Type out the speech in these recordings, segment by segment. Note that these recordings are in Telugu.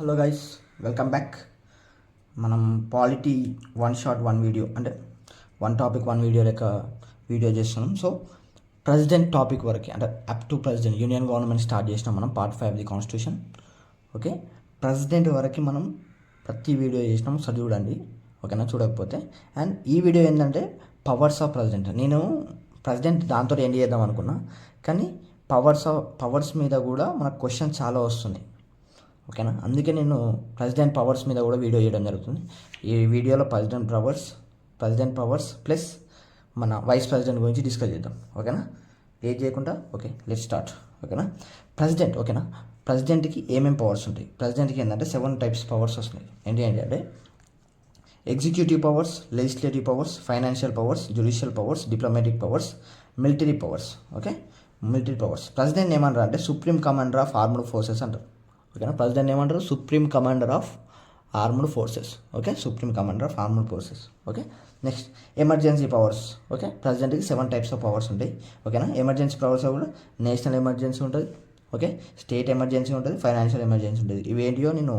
Hello guys, welcome back. మనం polity one shot one video అంటే వన్ టాపిక్ వన్ వీడియో లెక్క వీడియో చేస్తున్నాం. సో ప్రెసిడెంట్ టాపిక్ వరకు అంటే up to president union government start చేసినాం మనం part 5 the constitution. Okay, president వరకు మనం ప్రతి వీడియో చేసినాం, చూడండి ఓకేనా చూడకపోతే. అండ్ ఈ వీడియో ఏంటంటే పవర్స్ ఆఫ్ ప్రెసిడెంట్. నేను ప్రెసిడెంట్ దాంతో ఎండ్ చేద్దాం అనుకున్నా, కానీ పవర్స్ మీద కూడా మనకు క్వశ్చన్ చాలా వస్తుంది ఓకేనా. అందుకే నేను ప్రెసిడెంట్ పవర్స్ మీద కూడా వీడియో చేయడం జరుగుతుంది. ఈ వీడియోలో ప్రెసిడెంట్ పవర్స్ ప్లస్ మన వైస్ ప్రెసిడెంట్ గురించి డిస్కస్ చేద్దాం ఓకేనా. ఏం చేయకుండా ఓకే లెట్స్ స్టార్ట్ ఓకేనా. ప్రెసిడెంట్ ఓకేనా, ప్రెసిడెంట్కి ఏమేమి పవర్స్ ఉంటాయి? ప్రెసిడెంట్కి ఏంటంటే 7 టైప్స్ పవర్స్ వస్తున్నాయి. ఏంటి అంటే executive powers, legislative powers, financial powers, judicial powers, diplomatic powers, military powers. Okay, military powers. President ఏమంటారు అంటే supreme commander of armed forces అంటారు ఓకేనా. ప్రెసిడెంట్ ఏమంటారు? Supreme commander of armed forces. Okay, supreme commander of armed forces. Okay, next emergency powers. Okay, ప్రెసిడెంట్కి 7 టైప్స్ ఆఫ్ పవర్స్ ఉంటాయి ఓకేనా. ఎమర్జెన్సీ పవర్స్ కూడా నేషనల్ ఎమర్జెన్సీ ఉంటుంది, ఓకే, స్టేట్ ఎమర్జెన్సీ ఉంటుంది, ఫైనాన్షియల్ ఎమర్జెన్సీ ఉంటుంది. ఇవేంటియో నేను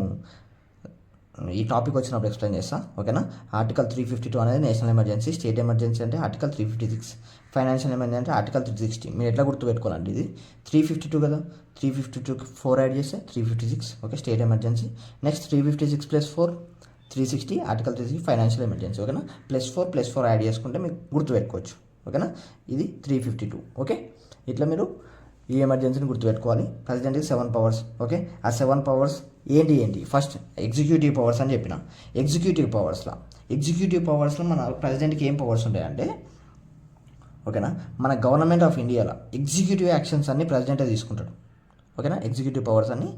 ఈ టాపిక్ వచ్చినప్పుడు ఎక్స్ప్లెయిన్ చేస్తాను ఓకేనా. ఆర్టికల్ 352 అనేది నేషనల్ ఎమర్జెన్సీ, స్టేట్ ఎమర్జెన్సీ అంటే ఆర్టికల్ 356, ఫైనాన్షియల్ ఎమర్జెన్సీ అంటే ఆర్టికల్ 360. మీరు ఎట్లా గుర్తుపెట్టుకోవాలండి? ఇది 352 కదా, 352కి 4 యాడ్ చేస్తే 356 okay, state emergency. Next 356 + 4 360, article 360 financial emergency ఓకేనా. +4 యాడ్ చేసుకుంటే మీకు గుర్తుపెట్టుకోవచ్చు ఓకేనా. ఇది 352 ఓకే. ఇట్లా మీరు ఈ ఎమర్జెన్సీని గుర్తుపెట్టుకోవాలి. ప్రెసిడెంట్కి 7 పవర్స్ ఓకే. ఆ 7 పవర్స్ ఏంటి? ఫస్ట్ ఎగ్జిక్యూటివ్ పవర్స్ అని చెప్పిన. ఎగ్జిక్యూటివ్ పవర్స్లో మన ప్రెసిడెంట్కి ఏం పవర్స్ ఉంటాయంటే ఓకేనా, మన గవర్నమెంట్ ఆఫ్ ఇండియాలో ఎగ్జిక్యూటివ్ యాక్షన్స్ అన్ని ప్రెసిడెంటే తీసుకుంటాడు ఓకేనా. ఎగ్జిక్యూటివ్ పవర్స్ అన్ని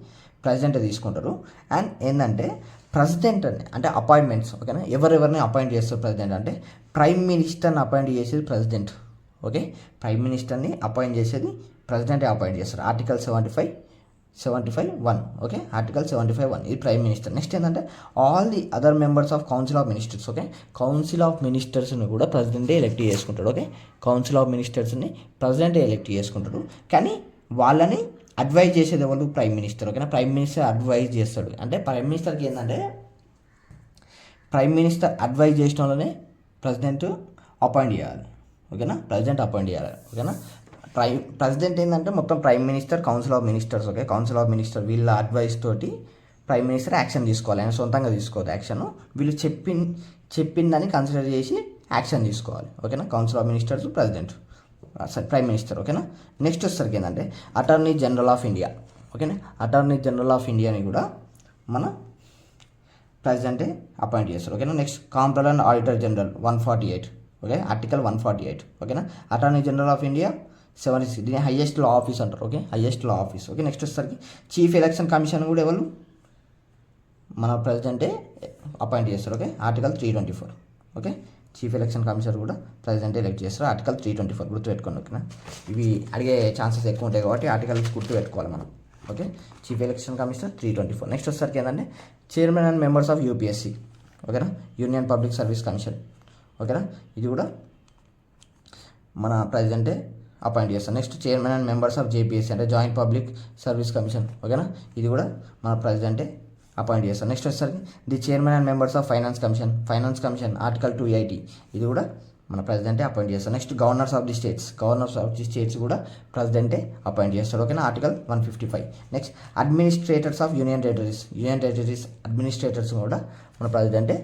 ప్రెసిడెంటే తీసుకుంటారు. అండ్ ఏంటంటే ప్రెసిడెంట్ అంటే అపాయింట్మెంట్స్ ఓకేనా. ఎవరెవరిని అపాయింట్ చేస్తారు ప్రెసిడెంట్ అంటే ప్రైమ్ మినిస్టర్ని అపాయింట్ చేసేది ప్రెసిడెంట్ ఓకే. ప్రైమ్ మినిస్టర్ని అపాయింట్ చేసేది ప్రెసిడెంటే అపాయింట్ చేస్తారు. ఆర్టికల్ 75(1) ఓకే, ఆర్టికల్ 75(1) ఇది ప్రైమ్ మినిస్టర్. నెక్స్ట్ ఏంటంటే all the other members of council of ministers okay. Council of మినిస్టర్స్ని కూడా ప్రెసిడెంటే ఎలెక్ట్ చేసుకుంటాడు ఓకే. కౌన్సిల్ ఆఫ్ మినిస్టర్స్ని ప్రెసిడెంటే ఎలెక్ట్ చేసుకుంటాడు, కానీ వాళ్ళని అడ్వైజ్ చేసేది ఎవరు? ప్రైమ్ మినిస్టర్ ఓకేనా. ప్రైమ్ మినిస్టర్ అడ్వైజ్ చేస్తాడు. అంటే ప్రైమ్ మినిస్టర్కి ఏంటంటే ప్రైమ్ మినిస్టర్ అడ్వైజ్ చేసిన వాళ్ళనే ప్రెసిడెంట్ అపాయింట్ చేయాలి ఓకేనా. ప్రెసిడెంట్ అపాయింట్ చేయాలి ఓకేనా. ప్రెసిడెంట్ ఏంటంటే మొత్తం prime minister, council of ministers okay. Council of minister వీళ్ళ అడ్వైస్ తోటి ప్రైమ్ మినిస్టర్ యాక్షన్ తీసుకోవాలి. ఆయన సొంతంగా తీసుకోవద్దు యాక్షన్, వీళ్ళు చెప్పిందని కన్సిడర్ చేసి యాక్షన్ తీసుకోవాలి ఓకేనా. Council of ministers president prime minister ఓకేనా. నెక్స్ట్ వచ్చేసరికి ఏంటంటే అటార్నీ జనరల్ ఆఫ్ ఇండియా ఓకేనా. అటార్నీ జనరల్ ఆఫ్ ఇండియాని కూడా మన ప్రెసిడెంటే అపాయింట్ చేస్తారు ఓకేనా. Next comptroller and auditor general 148 okay, article 148 ఓకేనా. అటార్నీ జనరల్ ఆఫ్ ఇండియా 76, దీని హైయెస్ట్ లా ఆఫీస్ అంటారు ఓకే, హైయెస్ట్ లా ఆఫీస్ ఓకే. నెక్స్ట్ వచ్చేసరికి చీఫ్ ఎలక్షన్ కమిషన్ కూడా ఎవరు? మన ప్రెసిడెంటే అపాయింట్ చేస్తారు okay. Article 324 okay. Chief election commissioner కూడా ప్రెసిడెంట్ ఎలెక్ట్ చేస్తారు. ఆర్టికల్ 324 గుర్తుపెట్టుకోండి ఓకేనా. ఇవి అడిగే ఛాన్సెస్ ఎక్కువ ఉంటాయి కాబట్టి ఆర్టికల్స్ గుర్తుపెట్టుకోవాలి మనం okay. Chief election commissioner 324. Next వచ్చేసరికి ఏంటంటే chairman and members of UPSC ఓకేనా, యూనియన్ పబ్లిక్ సర్వీస్ కమిషన్ ఓకేనా. ఇది కూడా మన ప్రెసిడెంటే అపాయింట్ చేస్తారు. Next chairman and members of JPSC అంటే జాయింట్ పబ్లిక్ సర్వీస్ కమిషన్ ఓకేనా. ఇది కూడా మన ప్రెసిడెంటే అపాయింట్ చేస్తారు. నెక్స్ట్ వచ్చేసరికి the chairman and members of finance commission article 280, ఇది కూడా మన ప్రెసిడెంటే అపాయింట్ చేస్తారు. Next governors of the states కూడా ప్రెసిడెంటే అపాయింట్ చేస్తారు ఓకేనా. Article 155. Next administrators of union territories administrators కూడా మన ప్రెసిడెంటే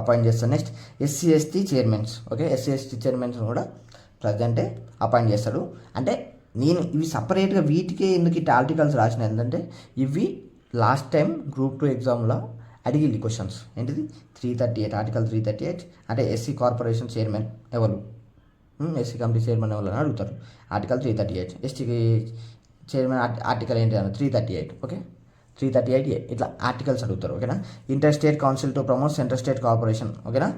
అపాయింట్ చేస్తారు. Next SC ST chairmans okay, SC ST chairmans కూడా ప్రెసిడెంటే అపాయింట్ చేస్తాడు. అంటే నేను ఇవి సపరేట్గా వీటికే ఎందుకు ఇట్లా ఆర్టికల్స్ రాసిన ఏంటంటే ఇవి లాస్ట్ టైం గ్రూప్ 2 ఎగ్జామ్లో అడిగింది క్వశ్చన్స్. ఏంటిది 338, ఆర్టికల్ 338 అంటే ఎస్సీ కార్పొరేషన్ చైర్మన్ ఎవరు, ఎస్సీ కమిటీ చైర్మన్ ఎవరు అని అడుగుతారు. ఆర్టికల్ 338 ఎస్టీకి చైర్మన్ ఆర్టికల్ ఏంటి అన్న 338 ఓకే, 338A ఇట్లా ఆర్టికల్స్ అడుగుతారు ఓకేనా. Inter state council to promote central state corporation ఓకేనా.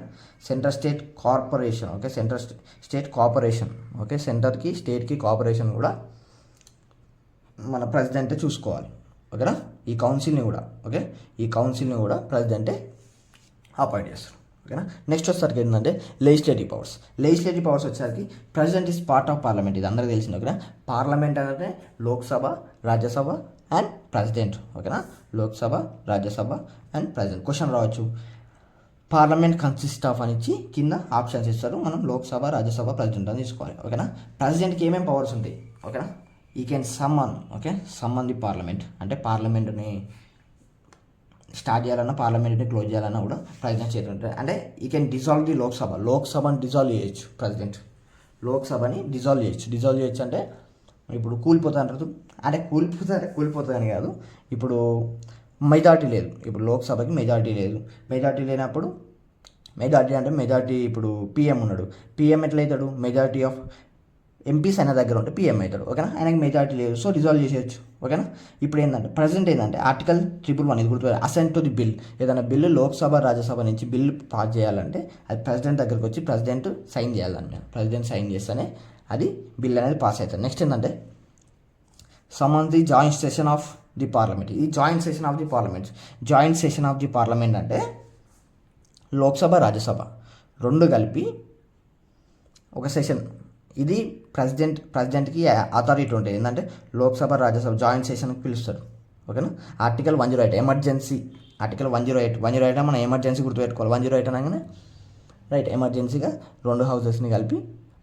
Central state corporation okay, central state corporation okay. సెంటర్కి స్టేట్కి కార్పొరేషన్ కూడా మన ప్రెసిడెంటే చూసుకోవాలి ఓకేనా. ఈ కౌన్సిల్ని కూడా ఓకే, ఈ కౌన్సిల్ని కూడా ప్రెసిడెంటే అపాయింట్ చేస్తారు ఓకేనా. నెక్స్ట్ వచ్చేసరికి ఏంటంటే లెజిస్లేటివ్ పవర్స్ వచ్చేసరికి president is part of parliament. ఇది అందరికీ తెలిసింది ఓకేనా. పార్లమెంట్ అంటే లోక్సభ, రాజ్యసభ, అండ్ ప్రెసిడెంట్. ఓకేనా, Lok Sabha, Rajya Sabha and president. Question రావచ్చు, పార్లమెంట్ కన్సిస్ట్ ఆఫ్ అని ఇచ్చి కింద ఆప్షన్స్ ఇస్తారు, మనం లోక్సభ, రాజ్యసభ, ప్రెసిడెంట్ అని తీసుకోవాలి. ఓకేనా, ప్రెసిడెంట్కి ఏమేమి పవర్స్ ఉంటాయి? ఓకేనా, ఈ can someone, someone the parliament, అంటే పార్లమెంట్ని స్టార్ట్ చేయాలన్నా పార్లమెంట్ని క్లోజ్ చేయాలన్నా కూడా ప్రెసిడెంట్ చేతి ఉంటుంది. అంటే ఈ కెన్ డిజాల్వ్ ది లోక్సభని డిజాల్వ్ చేయొచ్చు ప్రెసిడెంట్. లోక్సభని డిజాల్వ్ చేయొచ్చు అంటే ఇప్పుడు కూలిపోతా అంటారు, అంటే కూలిపోతుందని కాదు, ఇప్పుడు మెజారిటీ లేదు, ఇప్పుడు లోక్సభకి మెజారిటీ లేనప్పుడు మెజారిటీ ఇప్పుడు పిఎం ఉన్నాడు, పిఎం ఎట్లయితాడు? మెజారిటీ ఆఫ్ ఎంపీస్ ఆయన దగ్గర ఉంటే పిఎం అవుతాడు. ఓకేనా, ఆయనకి మెజారిటీ లేదు, సో డిజాల్వ్ చేసేయచ్చు. ఓకేనా, ఇప్పుడు ప్రెసిడెంట్ ఏంటంటే ఆర్టికల్ 111 ఇది గుర్తు, అసెంట్ టు ది బిల్. ఏదైనా బిల్లు లోక్సభ, రాజ్యసభ నుంచి బిల్లు పాస్ చేయాలంటే అది ప్రెసిడెంట్ దగ్గరికి వచ్చి ప్రెసిడెంట్ సైన్ చేయాలన్నమాట. ప్రెసిడెంట్ సైన్ చేస్తేనే అది బిల్ అనేది పాస్ అవుతుంది. నెక్స్ట్ ఏంటంటే summon the joint session of the parliament. ఈ joint session of the parliament అంటే లోక్సభ, రాజ్యసభ రెండు కలిపి ఒక సెషన్. ఇది ప్రెసిడెంట్కి అథారిటీ ఉంటుంది, ఏంటంటే లోక్సభ, రాజ్యసభ జాయింట్ సెషన్కి పిలుస్తారు. ఓకేనా, ఆర్టికల్ 108 ఎమర్జెన్సీ, ఆర్టికల్ 108 మనం ఎమర్జెన్సీ గుర్తుపెట్టుకోవాలి. 108 అనగానే ఎమర్జెన్సీగా రెండు హౌసెస్ని కలిపి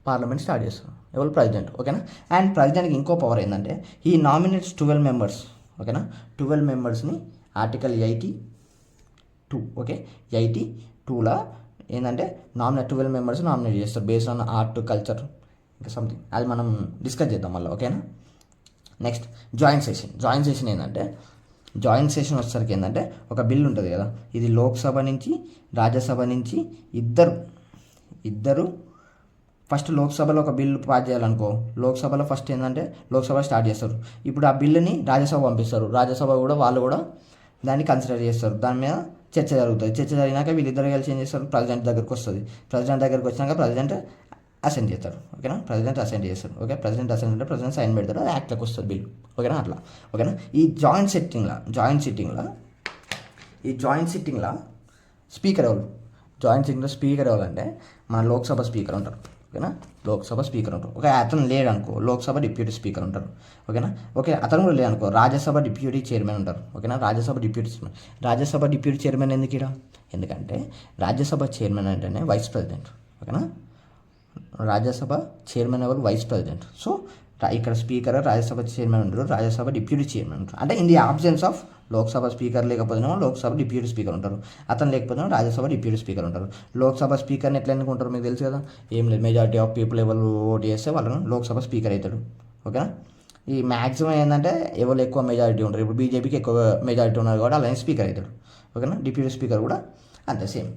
పార్లమెంట్ స్టార్ట్ చేస్తారు. ఎవరు? ప్రెసిడెంట్. ఓకేనా, అండ్ ప్రెసిడెంట్కి ఇంకో పవర్ ఏంటంటే ఈ నామినేట్స్ 12 మెంబర్స్. ఓకేనా, 12 మెంబర్స్ని ఆర్టికల్ 82. 82లా ఏంటంటే 12 మెంబర్స్ నామినేట్ చేస్తారు బేస్డ్ ఆన్ ఆర్ట్, కల్చర్, ఇంకా సంథింగ్, అది మనం డిస్కస్ చేద్దాం మళ్ళీ. ఓకేనా, నెక్స్ట్ జాయింట్ సెషన్ ఏంటంటే జాయింట్ సెషన్ వచ్చేసరికి ఏంటంటే ఒక బిల్ ఉంటుంది కదా, ఇది లోక్సభ నుంచి, రాజ్యసభ నుంచి ఇద్దరు ఫస్ట్ లోక్సభలో ఒక బిల్లు పాస్ చేయాలనుకో, లోక్సభలో ఫస్ట్ ఏంటంటే లోక్సభ స్టార్ట్ చేస్తారు, ఇప్పుడు ఆ బిల్లుని రాజ్యసభ పంపిస్తారు, రాజ్యసభ కూడా వాళ్ళు కూడా దాన్ని కన్సిడర్ చేస్తారు, దాని మీద చర్చ జరుగుతుంది. చర్చ జరిగినాక వీళ్ళిద్దరు కలిసి ఏం చేస్తారు? ప్రెసిడెంట్ దగ్గరికి వస్తుంది. ప్రెసిడెంట్ దగ్గరికి వచ్చినాక ప్రెసిడెంట్ అసెంట్ చేస్తాడు. ఓకేనా, ప్రెసిడెంట్ అసెంట్ చేస్తాడు. ప్రెసిడెంట్ అసెంట్ అంటే ప్రెసిడెంట్ సైన్ పెడతాడు, అది యాక్ట్లోకి వస్తుంది బిల్. ఓకేనా, అట్లా. ఓకేనా, ఈ జాయింట్ సిట్టింగ్లో స్పీకర్ ఎవరు? స్పీకర్ ఎవరంటే మన లోక్సభ స్పీకర్ ఉంటారు. ఓకేనా, లోక్సభ స్పీకర్ ఉంటారు. అతను లేడనుకో లోక్సభ డిప్యూటీ స్పీకర్ ఉంటారు. ఓకేనా, అతను కూడా లేదనుకో రాజ్యసభ డిప్యూటీ చైర్మన్ ఉంటారు. ఓకేనా, రాజ్యసభ డిప్యూటీ చైర్మన్ ఎందుకంటే రాజ్యసభ చైర్మన్ అంటేనే వైస్ ప్రెసిడెంట్. ఓకేనా, రాజ్యసభ చైర్మన్ ఎవరు? Vice president. సో ఇక్కడ స్పీకర్ రాజ్యసభ చైర్మన్ ఉంటారు, రాజ్యసభ డిప్యూటీ చైర్మన్ ఉంటారు. అంటే in the absence of Lok Sabha speaker లేకపోతేనేమో లోక్సభ డిప్యూటీ స్పీకర్ ఉంటారు, అతను లేకపోతేనేమో రాజ్యసభ డిప్యూటీ స్పీకర్ ఉంటారు. లోక్సభ స్పీకర్ని ఎట్లా ఎన్నుకుంటారు మీకు తెలుసు కదా, ఏం లేదు, మెజారిటీ ఆఫ్ పీపుల్ ఎవరు ఓటు చేస్తే వాళ్ళను లోక్సభ స్పీకర్ అవుతాడు. ఓకేనా, ఈ మ్యాక్సిమం ఏంటంటే ఎవరు ఎక్కువ మెజారిటీ ఉంటారు, ఇప్పుడు బీజేపీకి ఎక్కువ మెజారిటీ ఉన్నారు కాబట్టి అలానే స్పీకర్ అవుతాడు. ఓకేనా, డిప్యూటీ స్పీకర్ కూడా అంతే సేమ్.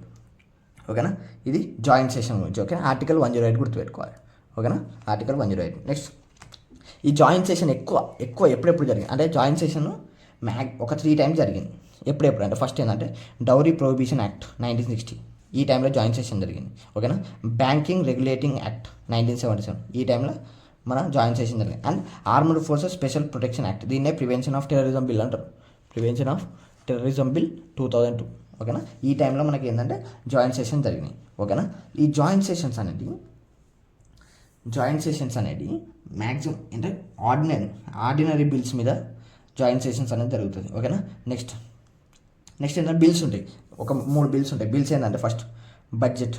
ఓకేనా, ఇది జాయింట్ సెషన్ గురించి. ఓకే, ఆర్టికల్ 108 గుర్తుపెట్టుకోవాలి. ఓకేనా, ఆర్టికల్ 108. నెక్స్ట్ ఈ జాయింట్ సెషన్ ఎక్కువ ఎప్పుడెప్పుడు జరిగింది అంటే జాయింట్ సెషన్ ఒక 3 టైమ్స్ జరిగింది. ఎప్పుడెప్పుడు అంటే ఫస్ట్ ఏంటంటే డౌరీ ప్రొహిబిషన్ యాక్ట్ 1960, ఈ టైంలో జాయింట్ సెషన్ జరిగింది. ఓకేనా, బ్యాంకింగ్ రెగ్యులేటింగ్ యాక్ట్ 1977, ఈ టైంలో మన జాయింట్ సెషన్ జరిగింది. And armed forces special protection act, దీన్నే ప్రివెన్షన్ ఆఫ్ టెర్రరిజం బిల్ అంటారు, ప్రివెన్షన్ ఆఫ్ టెర్రరిజం బిల్ 2002. ఓకేనా, ఈ టైంలో మనకి ఏంటంటే జాయింట్ సెషన్ జరిగినాయి. ఓకేనా, ఈ జాయింట్ సెషన్స్ అనేది మ్యాక్సిమం అంటే ఆర్డినరీ బిల్స్ మీద జాయింట్ సెషన్స్ అనేది జరుగుతుంది. ఓకేనా, నెక్స్ట్ ఏంటంటే బిల్స్ ఉంటాయి, ఒక 3 బిల్స్ ఉంటాయి. బిల్స్ ఏంటంటే ఫస్ట్ బడ్జెట్.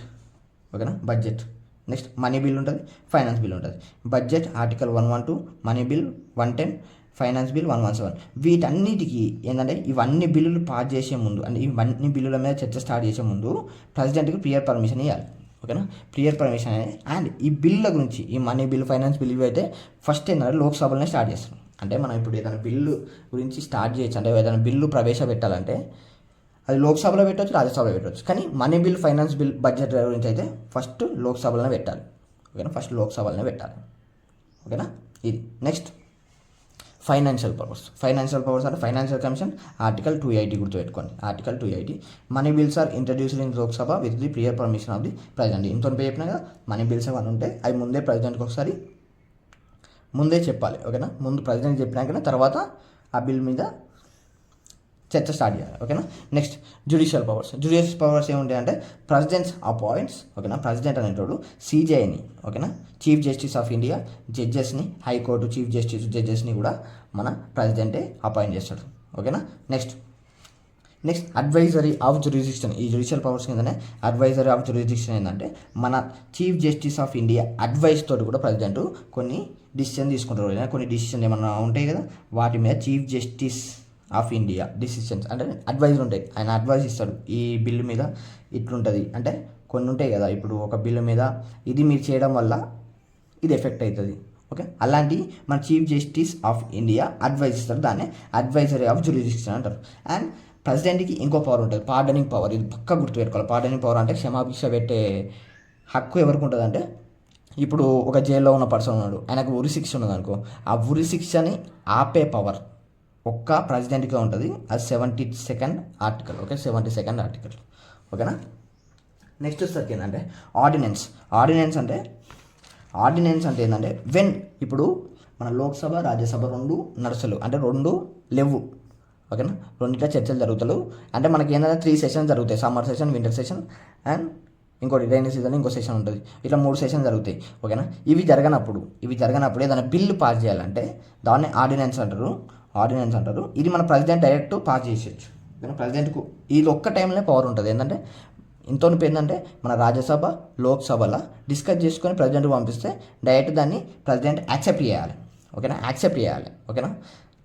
ఓకేనా, బడ్జెట్. నెక్స్ట్ మనీ బిల్ ఉంటుంది, ఫైనాన్స్ బిల్ ఉంటుంది. Budget article 112, money bill 110, finance bill 117. వీటన్నిటికీ ఏంటంటే ఇవన్నీ బిల్లులు పాస్ చేసే ముందు, అంటే ఇవన్నీ బిల్లుల మీద చర్చ స్టార్ట్ చేసే ముందు ప్రెసిడెంట్కి ప్రియర్ పర్మిషన్ ఇవ్వాలి. ఓకేనా, ప్రియర్ పర్మిషన్ అనేది. అండ్ ఈ బిల్లుల గురించి, ఈ మనీ బిల్, ఫైనాన్స్ బిల్ ఇవి అయితే ఫస్ట్ ఏంటంటే లోక్సభలోనే స్టార్ట్ చేస్తాం. అంటే మనం ఇప్పుడు ఏదైనా బిల్లు గురించి స్టార్ట్ చేయొచ్చు, అంటే ఏదైనా బిల్లు ప్రవేశపెట్టాలంటే అది లోక్సభలో పెట్టవచ్చు, రాజ్యసభలో పెట్టవచ్చు. కానీ money bill, finance bill, budget గురించి అయితే ఫస్ట్ లోక్సభలోనే పెట్టాలి. ఓకేనా, ఫస్ట్ లోక్సభలోనే పెట్టాలి. ఓకేనా, ఇది. నెక్స్ట్ ఫైనాన్షియల్ పవర్స్ అంటే ఫైనాన్షియల్ కమిషన్ ఆర్టికల్ 280 గుర్తుపెట్టుకోండి, article 280. Money bills are introduced in Lok Sabha with the prior permission of the president. ఇంత చెప్పినా కదా, మనీ బిల్స్ ఏమైనా ఉంటే అవి ముందే ప్రెసిడెంట్కి ఒకసారి ముందే చెప్పాలి. ఓకేనా, ముందు ప్రెసిడెంట్ చెప్పినాకనే తర్వాత ఆ బిల్ మీద చర్చ స్టార్ట్ చేయాలి. ఓకేనా. నెక్స్ట్ జ్యుడిషియల్ పవర్స్ ఏముంటాయి అంటే ప్రెసిడెంట్స్ అపాయింట్స్. ఓకేనా. ప్రెసిడెంట్ అనేటోడు సిజేఐని, ఓకేనా, చీఫ్ జస్టిస్ ఆఫ్ ఇండియా, జడ్జెస్ని, హైకోర్టు చీఫ్ జస్టిస్ జడ్జెస్ని కూడా మన ప్రెసిడెంటే అపాయింట్ చేస్తాడు. ఓకేనా. Next advisory of jurisdiction. ఈ జ్యుడిషియల్ పవర్స్ కిందనే అడ్వైజరీ ఆఫ్ జ్యురిడిక్షన్ ఏంటంటే మన chief justice of India advice తోటి కూడా ప్రెసిడెంట్ కొన్ని డిసిషన్ తీసుకుంటారు. కొన్ని డిసిషన్ ఏమన్నా ఉంటాయి కదా, వాటి మీద chief justice of India decisions అంటే అడ్వైజర్ ఉంటాయి, ఆయన అడ్వైస్ ఇస్తాడు. ఈ బిల్లు మీద ఇట్లుంటుంది అంటే కొన్ని ఉంటాయి కదా, ఇప్పుడు ఒక బిల్లు మీద ఇది మీరు చేయడం వల్ల ఇది ఎఫెక్ట్ అవుతుంది. ఓకే, అలాంటి మన chief justice of India advice ఇస్తారు, దాన్ని అడ్వైజరీ ఆఫ్ జ్యురిడిక్షన్ అంటారు. అండ్ ప్రెసిడెంట్కి ఇంకో పవర్ ఉంటుంది, పార్డనింగ్ పవర్. ఇది పక్కా గుర్తుపెట్టుకోవాలి. పార్డనింగ్ పవర్ అంటే క్షమాభిక్ష పెట్టే హక్కు ఎవరికి ఉంటుంది అంటే, ఇప్పుడు ఒక జైల్లో ఉన్న పర్సన్ ఉన్నాడు, ఆయనకు ఉరి శిక్ష ఉన్నది అనుకో, ఆ ఉరి శిక్షని ఆపే పవర్ ఒక్క ప్రెసిడెంట్గా ఉంటుంది. అది 72nd article. Okay, 72nd article. ఓకేనా. నెక్స్ట్ వచ్చేసరికి ఏంటంటే ఆర్డినెన్స్ అంటే ఏంటంటే వెన్ ఇప్పుడు మన లోక్సభ రాజ్యసభ రెండు నడుసలు అంటే రెండు లేవు. ఓకేనా, రెండిట్లో చర్చలు జరుగుతాయి. అంటే మనకి ఏంటంటే 3 సెషన్స్ జరుగుతాయి, summer session, winter session and ఇంకోటి రైనీ సీజన్ ఇంకో సెషన్ ఉంటుంది. ఇట్లా 3 సెషన్స్ జరుగుతాయి. ఓకేనా, ఇవి జరగనప్పుడు ఏదైనా బిల్లు పాస్ చేయాలంటే దాన్ని ఆర్డినెన్స్ అంటారు. ఇది మన ప్రెసిడెంట్ డైరెక్ట్ పాస్ చేసేయచ్చు. ఓకేనా, ప్రెసిడెంట్కు ఇది ఒక్క టైంలోనే పవర్ ఉంటుంది. ఏంటంటే ఇంతోనిపు ఏంటంటే మన రాజ్యసభ లోక్సభలో డిస్కస్ చేసుకొని ప్రెసిడెంట్కి పంపిస్తే డైరెక్ట్ దాన్ని ప్రెసిడెంట్ యాక్సెప్ట్ చేయాలి. ఓకేనా,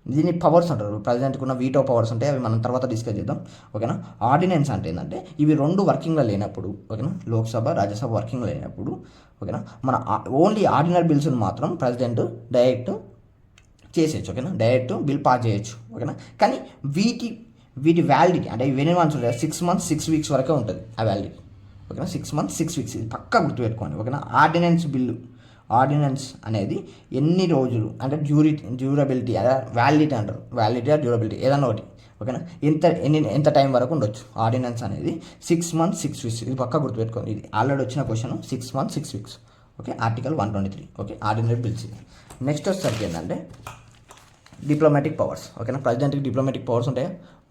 దీన్ని పవర్స్ అంటారు. ప్రెసిడెంట్కి ఉన్న వీటో పవర్స్ ఉంటాయి, అవి మనం తర్వాత డిస్కస్ చేద్దాం. ఓకేనా. ఆర్డినెన్స్ అంటే ఏంటంటే ఇవి రెండు వర్కింగ్లో లేనప్పుడు, ఓకేనా, లోక్సభ రాజ్యసభ వర్కింగ్లో లేనప్పుడు, ఓకేనా, మన ఓన్లీ ఆర్డినరీ బిల్స్ని మాత్రం ప్రెసిడెంట్ డైరెక్ట్ చేసేయచ్చు. ఓకేనా, డైరెక్ట్ బిల్ పాస్ చేయొచ్చు. ఓకేనా, కానీ వీటి వ్యాలిడిటీ అంటే ఇవన్నీ మంత్స్ ఉంటాయి, 6 months 6 weeks వరకే ఉంటుంది ఆ వ్యాలిడిటీ. ఓకేనా, 6 months 6 weeks, ఇది పక్కా గుర్తుపెట్టుకోండి. ఓకేనా, ఆర్డినెన్స్ అనేది ఎన్ని రోజులు అంటే డ్యూరబిలిటీ అదే వ్యాలిడిటీ అంటారు, వ్యాలిడిటీ ఆర్ డ్యూరబిలిటీ ఏదన్నా ఒకటి. ఓకేనా, ఎంత టైం వరకు ఉండొచ్చు ఆర్డినెన్స్ అనేది 6 months 6 weeks, ఇది పక్కా గుర్తుపెట్టుకోండి. ఇది ఆల్రెడీ వచ్చిన question, 6 months 6 weeks. Okay, article 123. Okay, ordinary bills. Next వచ్చేసరికి ఏంటంటే డిప్లొమాటిక్ పవర్స్. ఓకేనా, ప్రెసిడెంట్కి డిప్లొమాటిక్ పవర్స్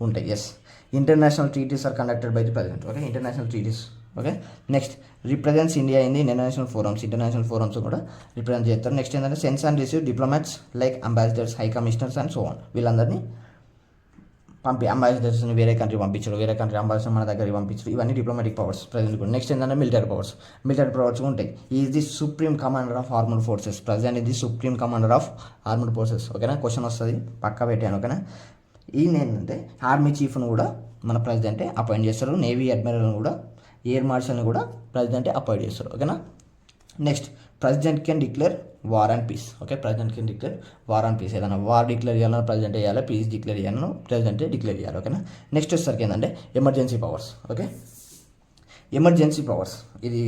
ఉంటాయి. Yes, international treaties are conducted by the president. Okay, international treaties. Okay, next represents India in the international forums కూడా రిప్రజెంట్ చేస్తారు. నెక్స్ట్ ఏంటంటే sends and receive diplomats like ambassadors, high commissioners and so on. వీళ్ళందరినీ అంబాసిడర్స్ని వేరే కంట్రీ పంపించడం, వేరే కంట్రీ అంబాసిడర్ మన దగ్గరికి పంపించడం, ఇవన్నీ డిప్లొమాటిక్ పవర్స్ ప్రెసిడెంట్ కూడా. నెక్స్ట్ ఏంటంటే మిలిటరీ పవర్స్ ఉంటాయి. Is the supreme commander of armed forces. President ఇది supreme commander of armed forces. ఓకేనా, క్వశ్చన్ వస్తుంది, పక్కా పెట్టాను. ఓకేనా, ఈయన ఏంటంటే ఆర్మీ చీఫ్ను కూడా మన ప్రెసిడెంటే అపాయింట్ చేస్తారు. నేవీ అడ్మిరల్ని కూడా, ఎయిర్ మార్షల్ని కూడా ప్రెసిడెంటే అపాయింట్ చేస్తారు. ఓకేనా. Next president can declare war and peace. Okay, president can declare war and peace. ఏదైనా వార్ డిక్లేర్ చేయాలన్నా ప్రెసిడెంట్ చేయాలి, పీస్ డిక్లేర్ చేయాలన్నా ప్రెసిడెంటే డిక్లేర్ చేయాలి. ఓకేనా. నెక్స్ట్ వచ్చేసరికి ఏంటంటే emergency powers. Okay, emergency powers ఇది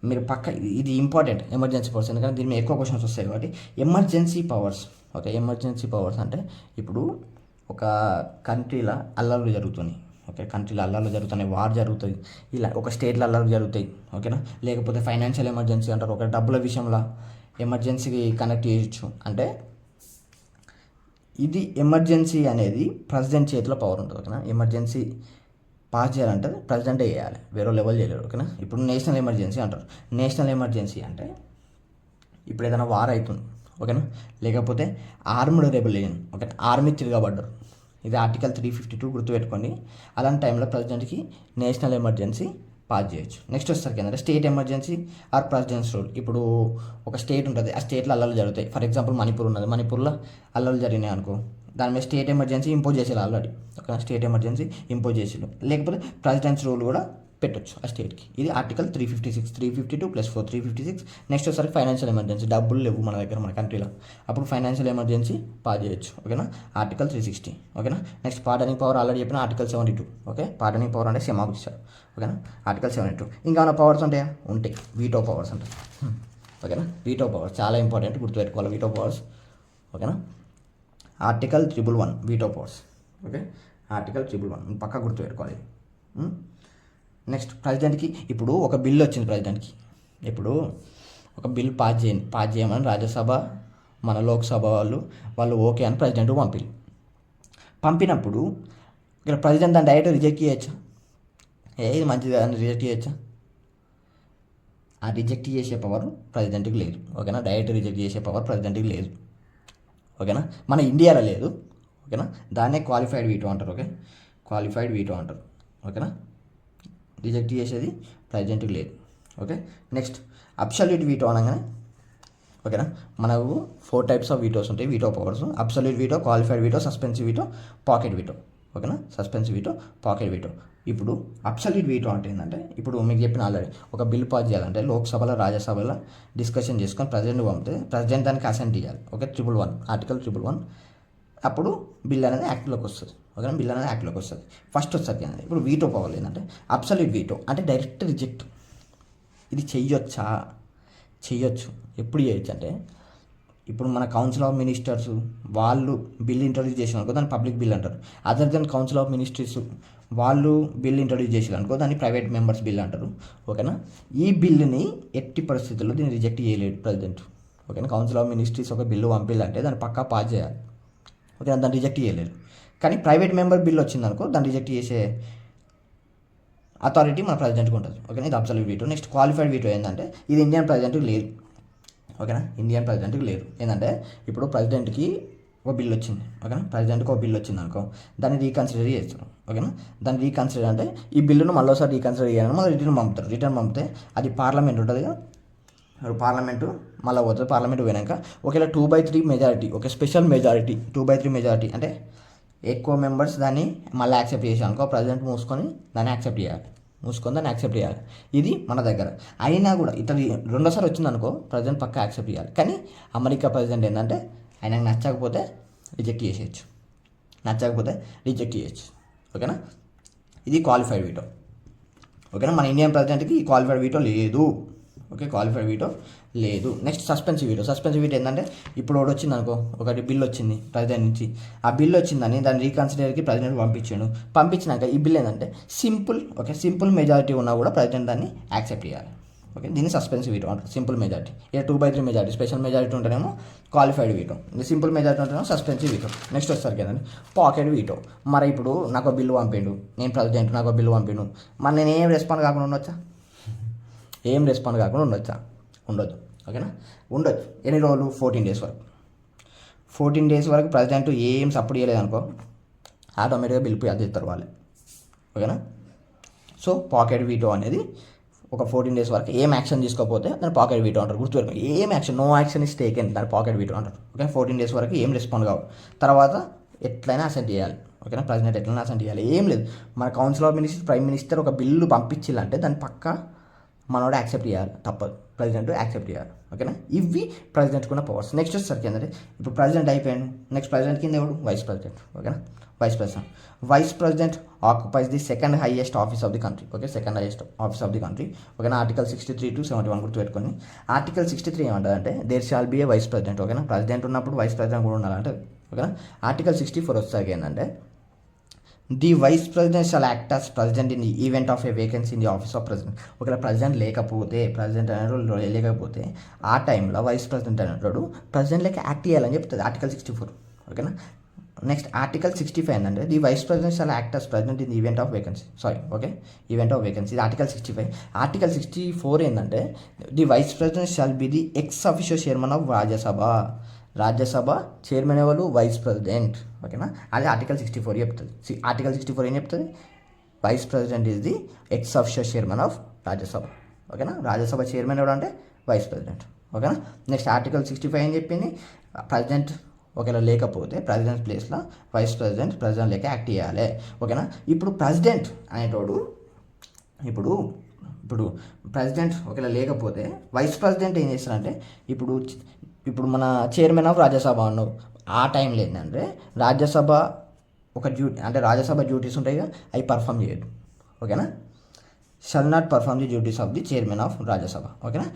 మీరు ఇది ఇంపార్టెంట్ ఎమర్జెన్సీ పవర్స్, ఎందుకంటే దీని మీద ఎక్కువ క్వశ్చన్స్ వస్తాయి కాబట్టి. Emergency powers. Okay, emergency powers అంటే ఇప్పుడు ఒక కంట్రీలో అల్లర్లు జరుగుతున్నాయి. ఓకే, కంట్రీలో అల్లర్లు జరుగుతున్నాయి, వార్ జరుగుతుంది, ఇలా ఒక స్టేట్లో అల్లర్లు జరుగుతాయి. ఓకేనా, లేకపోతే ఫైనాన్షియల్ ఎమర్జెన్సీ అంటారు, ఒక డబ్బుల విషయంలో ఎమర్జెన్సీకి కనెక్ట్ చేయొచ్చు. అంటే ఇది ఎమర్జెన్సీ అనేది ప్రెసిడెంట్ చేతిలో పవర్ ఉంటుంది. ఓకేనా, ఎమర్జెన్సీ పాస్ చేయాలంటే ప్రెసిడెంటే చేయాలి, వేరే లెవెల్ చేయలేరు. ఓకేనా, ఇప్పుడు నేషనల్ ఎమర్జెన్సీ అంటారు. నేషనల్ ఎమర్జెన్సీ అంటే ఇప్పుడు ఏదైనా వార్ అవుతుంది. ఓకేనా, లేకపోతే ఆర్మ్డ్ రెబెలియన్, ఓకే, ఆర్మీ తిరగబడ్డారు, ఇది ఆర్టికల్ 352 గుర్తుపెట్టుకోండి. అలాంటి టైంలో ప్రెసిడెంట్కి నేషనల్ ఎమర్జెన్సీ పాస్ చేయొచ్చు. నెక్స్ట్ వచ్చేసరికి ఏంటంటే state emergency or president's rule. ఇప్పుడు ఒక స్టేట్ ఉంటుంది, ఆ స్టేట్లో అల్లర్లు జరుగుతాయి. ఫర్ ఎగ్జాంపుల్ మణిపూర్ ఉన్నది, మణిపూర్లో అల్లర్లు జరిగినాయి అనుకో, దాని మీద స్టేట్ ఎమర్జెన్సీ ఇంపోజ్ చేసేది already. Okay, state emergency impose చేసేది, లేకపోతే ప్రెసిడెంట్స్ రూల్ కూడా పెట్టొచ్చు ఆ స్టేట్కి. ఇది ఆర్టికల్ 356, 352 + 4 356. నెక్స్ట్ వచ్చేసరికి ఫైనాన్షియల్ ఎమర్జెన్సీ, డబ్బులు లేవు మన దగ్గర మన కంట్రీలో, అప్పుడు ఫైనాన్షియల్ ఎమర్జెన్సీ పాస్ చేయొచ్చు. ఓకేనా, ఆర్టికల్ 360. ఓకేనా, నెక్స్ట్ పార్డనింగ్ పవర్ ఆల్రెడీ చెప్పిన ఆర్టికల్ 72. ఓకే, పార్డనింగ్ పవర్ అంటే క్షమాభిక్ష. ఓకేనా, ఆర్టికల్ 72. ఇంకా ఏమైనా పవర్స్ ఉంటాయా? ఉంటాయి, వీటో పవర్స్ ఉంటాయి. ఓకేనా, వీటో పవర్స్ చాలా ఇంపార్టెంట్, గుర్తుపెట్టుకోవాలి వీటో పవర్స్. ఓకేనా, article 111 veto powers. Okay, article 111 పక్కా గుర్తుపెట్టుకోవాలి. నెక్స్ట్ ప్రెసిడెంట్కి ఇప్పుడు ఒక బిల్లు వచ్చింది ప్రెసిడెంట్కి, ఇప్పుడు ఒక బిల్ పాస్ చేయమని రాజ్యసభ మన లోక్సభ వాళ్ళు ఓకే అని ప్రెసిడెంట్కి పంపినప్పుడు ఇక్కడ ప్రెసిడెంట్ దాన్ని డైరెక్ట్ రిజెక్ట్ చేయొచ్చా? ఇది మంచిది అని రిజెక్ట్ చేయొచ్చా? ఆ రిజెక్ట్ చేసే పవర్ ప్రెసిడెంట్కి లేదు. ఓకేనా, డైరెక్ట్ రిజెక్ట్ చేసే పవర్ ప్రెసిడెంట్కి లేదు. ఓకేనా, మన ఇండియాలో లేదు. ఓకేనా, దాన్నే క్వాలిఫైడ్ వీటో అంటారు. ఓకే, క్వాలిఫైడ్ వీటో అంటారు. ఓకేనా, రిజెక్ట్ చేసేది ప్రెసిడెంట్కి లేదు. ఓకే, నెక్స్ట్ అబ్సల్యూట్ వీటో అనగానే ఓకేనా, మనకు 4 టైప్స్ ఆఫ్ వీటోస్ ఉంటాయి, veto powers. Absolute veto, qualified veto, suspensive veto, pocket veto. ఓకేనా, సస్పెన్సివ్ వీటో, పాకెట్ వీటో. ఇప్పుడు అబ్సల్యూట్ వీటో అంటే ఏంటంటే, ఇప్పుడు మీకు చెప్పిన ఆల్రెడీ ఒక బిల్ పాస్ చేయాలంటే లోక్సభలో రాజ్యసభలో డిస్కషన్ చేసుకొని ప్రెసిడెంట్ పంపితే ప్రెసిడెంట్ దానికి అసెంట్ ఇవ్వాలి. Okay, 111 article 111. అప్పుడు బిల్ అనేది యాక్ట్లోకి వస్తుంది. ఓకేనా, బిల్ అనేది యాక్ట్లోకి వస్తుంది. ఫస్ట్ వస్తుంది అనేది. ఇప్పుడు వీటో పవర్ ఏంటంటే అబ్సల్యూట్ వీటో అంటే డైరెక్ట్ రిజెక్ట్. ఇది చెయ్యొచ్చు. ఎప్పుడు చేయొచ్చు అంటే, ఇప్పుడు మన కౌన్సిల్ ఆఫ్ మినిస్టర్స్ వాళ్ళు బిల్ ఇంట్రడ్యూస్ చేసిన అనుకో దాన్ని పబ్లిక్ బిల్ అంటారు. Other than council of ministers వాళ్ళు బిల్ ఇంట్రడ్యూస్ చేసిన అనుకో దాన్ని ప్రైవేట్ మెంబర్స్ బిల్ అంటారు. ఓకేనా, ఈ బిల్లుని ఎట్టి పరిస్థితుల్లో దీన్ని రిజెక్ట్ చేయలేడు ప్రెసిడెంట్. ఓకేనా, కౌన్సిల్ ఆఫ్ మినిస్టర్స్ ఒక బిల్లు పంపిల్లంటే దాన్ని పక్కా పాస్ చేయాలి. ఓకేనా, దాన్ని రిజెక్ట్ చేయలేరు. కానీ ప్రైవేట్ మెంబర్ బిల్ వచ్చిందనుకో దాన్ని రిజెక్ట్ చేసే అథారిటీ మన ప్రెసిడెంట్కి ఉంటుంది. ఓకేనా, ఇది absolute veto. Next qualified veto ఏంటంటే ఇది ఇండియన్ ప్రెసిడెంట్కి లేదు. ఓకేనా, ఇండియన్ ప్రెసిడెంట్కి లేదు. ఏంటంటే ఇప్పుడు ప్రెసిడెంట్కి ఒక బిల్ వచ్చింది. ఓకేనా, ప్రెసిడెంట్కి ఒక బిల్ వచ్చింది అనుకో దాన్ని రీకన్సిడర్ చేస్తారు. ఓకేనా, దాన్ని రీకన్సిడర్ అంటే ఈ బిల్లును మళ్ళీసారి రీకన్సిడర్ చేయాలని మళ్ళీ రిటర్న్ పంపితే అది పార్లమెంట్ ఉంటుంది కదా, పార్లమెంటు మళ్ళీ పోతుంది. పార్లమెంట్ పోయినాక ఒకవేళ 2/3 మెజారిటీ, ఒక స్పెషల్ మెజారిటీ 2/3 మెజారిటీ అంటే ఎక్కువ మెంబర్స్ దాన్ని మళ్ళీ యాక్సెప్ట్ చేసాం అనుకో ప్రెసిడెంట్ మూసుకొని దాన్ని యాక్సెప్ట్ చేయాలి. ఇది మన దగ్గర అయినా కూడా ఇట్లా రెండోసారి వచ్చింది అనుకో ప్రెసిడెంట్ పక్కా యాక్సెప్ట్ చేయాలి. కానీ అమెరికా ప్రెసిడెంట్ ఏంటంటే ఆయనకు నచ్చకపోతే రిజెక్ట్ చేయొచ్చు. ఓకేనా, ఇది క్వాలిఫైడ్ వీటో. ఓకేనా, మన ఇండియన్ ప్రెసిడెంట్కి ఈ క్వాలిఫైడ్ వీటో లేదు. ఓకే, క్వాలిఫైడ్ వీటో లేదు. నెక్స్ట్ సస్పెన్సివ్ వీటో ఏంటంటే ఇప్పుడు ఒకటి వచ్చింది అనుకో, ఒకటి బిల్ వచ్చింది ప్రెసిడెంట్ నుంచి, ఆ బిల్ వచ్చిందని దాన్ని రీకన్సిడర్కి ప్రెసిడెంట్ పంపించినాక ఈ బిల్ ఏంటంటే సింపుల్ మెజారిటీ ఉన్నా కూడా ప్రెసిడెంట్ దాన్ని యాక్సెప్ట్ చేయాలి. ఓకే, దీన్ని సస్పెన్సివ్ వీటో అంటారు. సింపుల్ మెజారిటీ ఇలా 2/3 మెజారిటీ, స్పెషల్ మెజారిటీ ఉంటేనేమో క్వాలిఫైడ్ వీటో, సింపుల్ మెజారిటీ ఉంటేనేమో సస్పెన్సివ్ వీటో. నెక్స్ట్ వస్తారు కదండి పాకెట్ వీటో. మరి ఇప్పుడు నాకు బిల్లు పంపిండు, నేను ప్రెసిడెంట్, నాకు బిల్లు పంపిండు, మరి నేను ఏం రెస్పాండ్ కాకుండా ఉండొచ్చా? ఉండొచ్చు. ఓకేనా, ఉండొచ్చు. ఎన్ని రోజులు? 14 డేస్ వరకు. 14 డేస్ వరకు ప్రెసిడెంట్ ఏం సపోర్ట్ చేయలేదు అనుకో ఆటోమేటిక్గా బిల్ పాస్ చేస్తారు వాళ్ళే. ఓకేనా, సో పాకెట్ వీటో అనేది ఒక 14 డేస్ వరకు ఏం యాక్షన్ తీసుకోకపోతే దాన్ని పాకెట్ వీటో అంటారు. గుర్తుపెట్టుకోండి, ఏం action, no action is taken, దాన్ని పాకెట్ వీటో అంటారు. ఓకే, 14 డేస్ వరకు ఏం రెస్పాండ్ కావు. తర్వాత ఎట్లయినా అసెంట్ చేయాలి. ఓకేనా, ప్రెసిడెంట్ ఎట్లయినా అసెంట్ చేయాలి. ఏం లేదు, మన council of ministers prime minister ఒక బిల్లు పంపించాలంటే దాన్ని పక్కా మనోడు యాక్సెప్ట్ చేయాలి, తప్పదు, ప్రెసిడెంట్ యాక్సెప్ట్ చేయాలి. ఓకేనా, ఇవి ప్రెసిడెంట్కి ఉన్న పవర్స్. నెక్స్ట్ వచ్చేసరికి ఏంటంటే ఇప్పుడు ప్రెసిడెంట్ అయిపోయాడు, నెక్స్ట్ ప్రెసిడెంట్ కింద ఎవడు? Vice president. ఓకేనా, vice president occupies the second highest office of the country. Okay, second highest office of the country. ఓకేనా, ఆర్టికల్ 63 to 71 గుర్తుపెట్టుకొని. ఆర్టికల్ 63 ఏమంటారంటే there shall be a vice president. ఓకేనా, ప్రెసిడెంట్ ఉన్నప్పుడు వైస్ ప్రెసిడెంట్ కూడా ఉండాలంటే. ఓకేనా, ఆర్టికల్ 64 వచ్చేసరికి ఏంటంటే the vice president shall act as president in the event of a vacancy in the office of president. ఒకవేళ ప్రెసిడెంట్ లేకపోతే ఆ టైంలో వైస్ ప్రెసిడెంట్ అనేటోడు ప్రెసిడెంట్ లెక్క యాక్ట్ చేయాలని చెప్తుంది ఆర్టికల్ 64. ఓకేనా, నెక్స్ట్ ఆర్టికల్ 65 ఏంటంటే the vice president shall act as president in the event of vacancy. Event of vacancy, ఇది ఆర్టికల్ 65. ఆర్టికల్ 64 ఏంటంటే the vice president shall be the ex official chairman of Rajya Sabha chairman ఎవరు? Vice president. ఓకేనా, అది ఆర్టికల్ 64 చెప్తుంది. ఆర్టికల్ 64 ఏం చెప్తుంది? Vice president is the ex official chairman of Rajya Sabha. ఓకేనా, రాజ్యసభ చైర్మన్ ఎవరు అంటే వైస్ ప్రెసిడెంట్. ఓకేనా, నెక్స్ట్ ఆర్టికల్ 65 ఏం చెప్పింది? ప్రెసిడెంట్ ఒకవేళ లేకపోతే ప్రెసిడెంట్ ప్లేస్లో వైస్ ప్రెసిడెంట్ లెక్క యాక్ట్ చేయాలి. ఓకేనా, ఇప్పుడు ప్రెసిడెంట్ అనేటోడు ఇప్పుడు ప్రెసిడెంట్ ఒకవేళ లేకపోతే వైస్ ప్రెసిడెంట్ ఏం చేస్తారంటే ఇప్పుడు మన చైర్మన్ ఆఫ్ రాజ్యసభ అన్నావు, ఆ టైంలో ఏంటంటే రాజ్యసభ రాజ్యసభ డ్యూటీస్ ఉంటాయి కదా, అవి పర్ఫామ్ చేయదు. ఓకేనా, shall not perform the duties of the chairman of Rajya Sabha. ఓకేనా,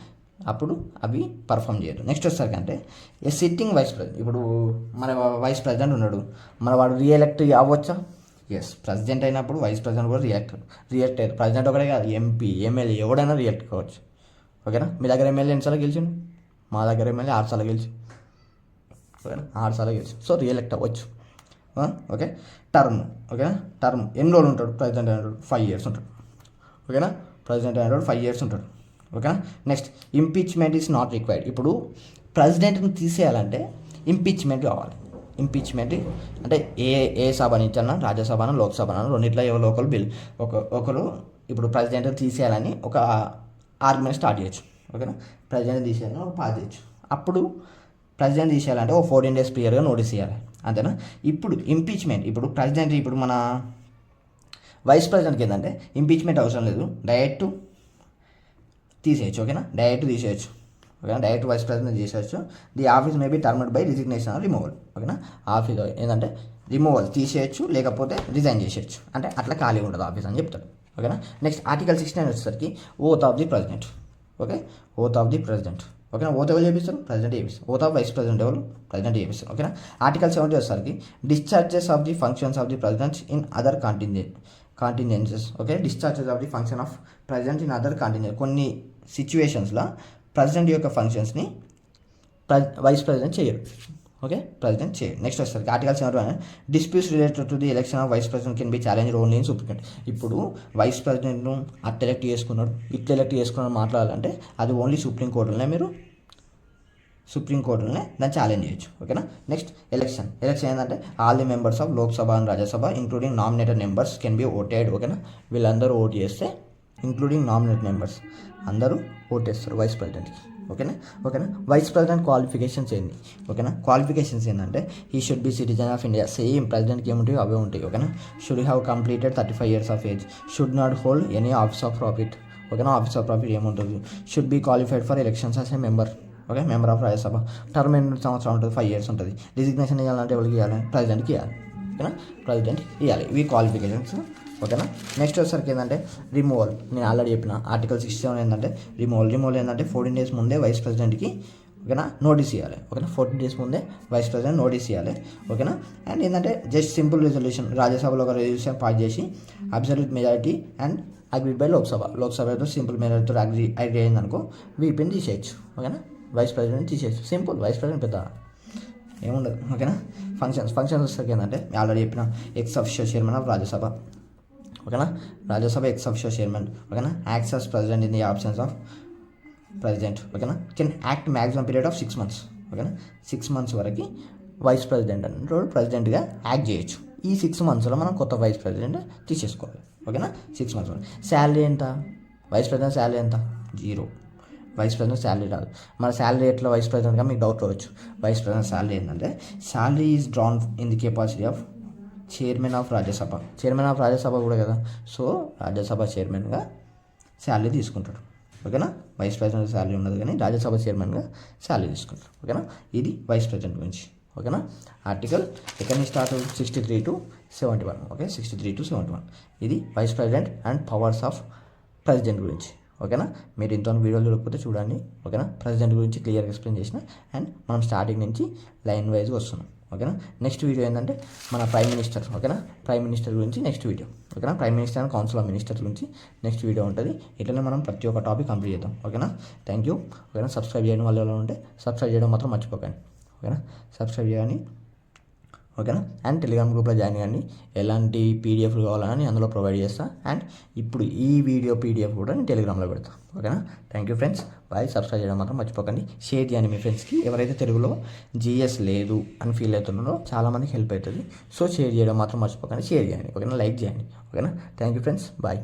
అప్పుడు అవి పర్ఫామ్ చేయదు. నెక్స్ట్ వచ్చేసరికి అంటే ఏ సిట్టింగ్ వైస్ ప్రెసిడెంట్. ఇప్పుడు మన వైస్ ప్రెసిడెంట్ ఉన్నాడు, వాడు రీఎలెక్ట్ అవ్వచ్చా? ఎస్, ప్రెసిడెంట్ అయినప్పుడు వైస్ ప్రెసిడెంట్ కూడా రియాక్ట్ అయ్యారు. ప్రెసిడెంట్ ఒకటే కాదు, ఎంపీ, ఎమ్మెల్యే ఎవడైనా రియాక్ట్ కావచ్చు. ఓకేనా, మీ దగ్గర ఎమ్మెల్యే ఎన్నిసార్లు గెలిచిండు? మా దగ్గర ఎమ్మెల్యే 6 సార్లు గెలిచి. ఓకేనా, 6 సార్లు గెలిచి, సో రీఎలెక్ట్ అవ్వచ్చు. ఓకే. టర్మ్, ఓకేనా. టర్మ్ ఎన్ని రోజులు ఉంటాడు ప్రెసిడెంట్ అనేవాడు? 5 years ఉంటాడు, ఓకేనా. ప్రెసిడెంట్ అనేవాడు 5 years ఉంటాడు, ఓకేనా. Next impeachment is not required. ఇప్పుడు ప్రెసిడెంట్ని తీసేయాలంటే ఇంపీచ్మెంట్ కావాలి. ఇంపీచ్మెంట్ అంటే ఏ సభ నుంచి అన్నా, రాజ్యసభను లోక్సభను రెండిట్లో ఎవరో ఒకరు ఒకరు ఇప్పుడు ప్రెసిడెంట్ని తీసేయాలని ఒక ఆర్గ్యుమెంట్ స్టార్ట్ చేయొచ్చు, ఓకేనా. ప్రెసిడెంట్ తీసేయాలని ఒక పాస్ చేయొచ్చు. అప్పుడు ప్రెసిడెంట్ తీసేయాలంటే 14 days క్లియర్గా నోటీస్ ఇవ్వాలి, అంతేనా. ఇప్పుడు ఇంపీచ్మెంట్, ఇప్పుడు ప్రెసిడెంట్, ఇప్పుడు మన వైస్ ప్రెసిడెంట్కి ఏంటంటే ఇంపీచ్మెంట్ అవసరం లేదు, డైరెక్ట్ తీసేయచ్చు, ఓకేనా. డైరెక్ట్ తీసేయచ్చు, ఓకేనా. డైరెక్ట్ వైస్ ప్రెసిడెంట్ తీసేయచ్చు. The office may be terminate by resignation or removal, ఓకేనా. ఆఫీస్ ఏంటంటే రిమూవల్ తీసేయచ్చు, లేకపోతే రిజైన్ చేసేయచ్చు, అంటే అట్లా ఖాళీ ఉండదు ఆఫీస్ అని చెప్తాడు, ఓకేనా. నెక్స్ట్ ఆర్టికల్ 69 వచ్చేసరికి oath of the president, okay. Oath of the president, ఓకేనా. ఓత్ ఎవరు చేపిస్తారు? ప్రెసిడెంట్ చేపిస్తారు. ఓత్ ఆఫ్ వైస్ ప్రెసిడెంట్ ఎవరు? ప్రెసిడెంట్ చేపిస్తారు, ఓకేనా. ఆర్టికల్ 70 వచ్చేసరికి discharges of the functions of the president in other contingencies, okay. Discharges of the function of president in other contingence. కొన్ని సిచ్యువేషన్స్లో ప్రెసిడెంట్ యొక్క ఫంక్షన్స్ని వైస్ ప్రెసిడెంట్ చేయరు, ఓకే. ప్రెసిడెంట్ చేయరు. నెక్స్ట్ వస్తారు article 71 disputes related to the election of vice president can be challenge only in supreme court. ఇప్పుడు వైస్ ప్రెసిడెంట్ను అట్ ఎలక్ట్ చేసుకున్నాడు, ఇట్ ఎలక్ట్ చేసుకున్నాడు మాట్లాడాలంటే అది ఓన్లీ సుప్రీంకోర్టులోనే మీరు సుప్రీంకోర్టులోనే దాన్ని ఛాలెంజ్ చేయొచ్చు, ఓకేనా. నెక్స్ట్ ఎలక్షన్ ఏంటంటే all the members of Lok Sabha and Rajya Sabha including nominated members can be voted, ఓకేనా. వీళ్ళందరూ ఓట్ చేస్తే ఇంక్లూడింగ్ నామినేటెడ్ మెంబర్స్ అందరూ ఓటేస్తారు వైస్ ప్రెసిడెంట్కి, ఓకేనా. వైస్ ప్రెసిడెంట్ క్వాలిఫికేషన్స్ ఏంటి, ఓకేనా. క్వాలిఫికేషన్స్ ఏంటంటే ఈ should be citizen of India, same ప్రెసిడెంట్కి ఏముంటాయి అవే ఉంటాయి, ఓకేనా. Should have completed 35 years of age, should not hold any office of profit, ఓకేనా. ఆఫీస్ ఆఫ్ ప్రాఫిట్ ఏముంటుంది. Should be qualified for elections as a member, okay. Member of Rajya Sabha. Term 8 సంవత్సరాలు ఉంటుంది, 5 years ఉంటుంది. రిజిగ్నేషన్ ఇవ్వాలంటే ఎవరికి ఇవ్వాలి? ప్రెసిడెంట్కి ఇవ్వాలి, ఓకేనా. ప్రెసిడెంట్ ఇవ్వాలి. ఇవి క్వాలిఫికేషన్స్, ఓకేనా. నెక్స్ట్ వచ్చేసరికి ఏంటంటే రిమూవల్. నేను ఆల్రెడీ చెప్పిన ఆర్టికల్ 67 ఏంటంటే రిమూవల్ ఏంటంటే 14 days ముందే వైస్ ప్రెసిడెంట్కి, ఓకేనా, నోటీస్ ఇవ్వాలి, ఓకేనా. 14 days ముందే వైస్ ప్రెసిడెంట్ నోటీస్ ఇవ్వాలి, ఓకేనా. అండ్ ఏంటంటే జస్ట్ సింపుల్ రెజల్యూషన్, రాజ్యసభలో ఒక రెజల్యూషన్ పాస్ చేసి absolute majority and agreed by లోక్సభతో సింపుల్ మెజారిటీతో అగ్రీ అయిందనుకో వీపీని తీసేయచ్చు, ఓకేనా. వైస్ ప్రెసిడెంట్ తీసేయచ్చు, సింపుల్. వైస్ ప్రెసిడెంట్ పెద్ద ఏముండదు, ఓకేనా. ఫంక్షన్స్ వచ్చేసరికి ఏంటంటే ఆల్రెడీ చెప్పిన ex official chairman of Rajya Sabha, ఓకేనా. రాజ్యసభ ఎక్స్ అఫిషియల్ చైర్మన్, ఓకేనా. Acts as president in the absence of president, ఓకేనా. Can act maximum period of 6 months, ఓకేనా. 6 months వరకు వైస్ ప్రెసిడెంట్ అంటే ప్రెసిడెంట్గా యాక్ట్ చేయొచ్చు. ఈ 6 monthsలో మనం కొత్త వైస్ ప్రెసిడెంట్ తీసేసుకోవాలి, ఓకేనా. 6 months వరకు. శాలరీ ఎంత? వైస్ ప్రెసిడెంట్ శాలరీ ఎంత? 0. వైస్ ప్రెసిడెంట్ శాలరీ రాదు. మన శాలరీ ఎట్లా వైస్ ప్రెసిడెంట్గా మీకు డౌట్ రావచ్చు. వైస్ ప్రెసిడెంట్ శాలరీ ఏంటంటే salary is drawn in the capacity of chairman of Rajya Sabha కూడా కదా. సో రాజ్యసభ చైర్మన్గా శాలరీ తీసుకుంటాడు, ఓకేనా. వైస్ ప్రెసిడెంట్ శాలరీ ఉండదు కానీ రాజ్యసభ చైర్మన్గా శాలరీ తీసుకుంటాడు, ఓకేనా. ఇది వైస్ ప్రెసిడెంట్ గురించి, ఓకేనా. ఆర్టికల్ ఎక్కడి నుంచి స్టార్ట్? 63 to 71, okay. 63 to 71 ఇది vice president and powers of president గురించి, ఓకేనా. మీరు ఇంత వీడియోలు చూడకపోతే చూడండి, ఓకేనా. ప్రెసిడెంట్ గురించి క్లియర్గా ఎక్స్ప్లెయిన్ చేసిన అండ్ మనం స్టార్టింగ్ నుంచి లైన్ వైజ్గా వస్తున్నాం, ఓకేనా. నెక్స్ట్ వీడియో ఏంటంటే మన ప్రైమ్ మినిస్టర్, ఓకేనా. ప్రైమ్ మినిస్టర్ గురించి నెక్స్ట్ వీడియో, ఓకేనా. Prime minister and council of minister గురించి నెక్స్ట్ వీడియో ఉంటుంది. ఇట్లనే మనం ప్రతి ఒక్క టాపిక్ కంప్లీట్ చేద్దాం, ఓకేనా. థ్యాంక్ యూ, ఓకేనా. సబ్స్క్రైబ్ చేయడం వల్ల ఎలా ఉంటే సబ్స్క్రైబ్ చేయడం మాత్రం మర్చిపోకండి, ఓకేనా. సబ్స్క్రైబ్ చేయండి, ఓకేనా. అండ్ టెలిగ్రామ్ గ్రూప్లో జాయిన్ కండి. ఎలాంటి పీడిఎఫ్లు కావాలని అందులో ప్రొవైడ్ చేస్తా. అండ్ ఇప్పుడు ఈ వీడియో పీడిఎఫ్ కూడా నేను టెలిగ్రామ్లో పెడతాను, ఓకేనా. Thank you friends, bye. Subscribe చేయడం మాత్రం మర్చిపోకండి. షేర్ చేయండి మీ ఫ్రెండ్స్కి. ఎవరైతే తెలుగులో జీఎస్ లేదు అని ఫీల్ అవుతున్నారో చాలామందికి హెల్ప్ అవుతుంది. సో షేర్ చేయడం మాత్రం మర్చిపోకండి. షేర్ చేయండి, ఓకేనా. లైక్ చేయండి, ఓకేనా. Thank you friends, bye.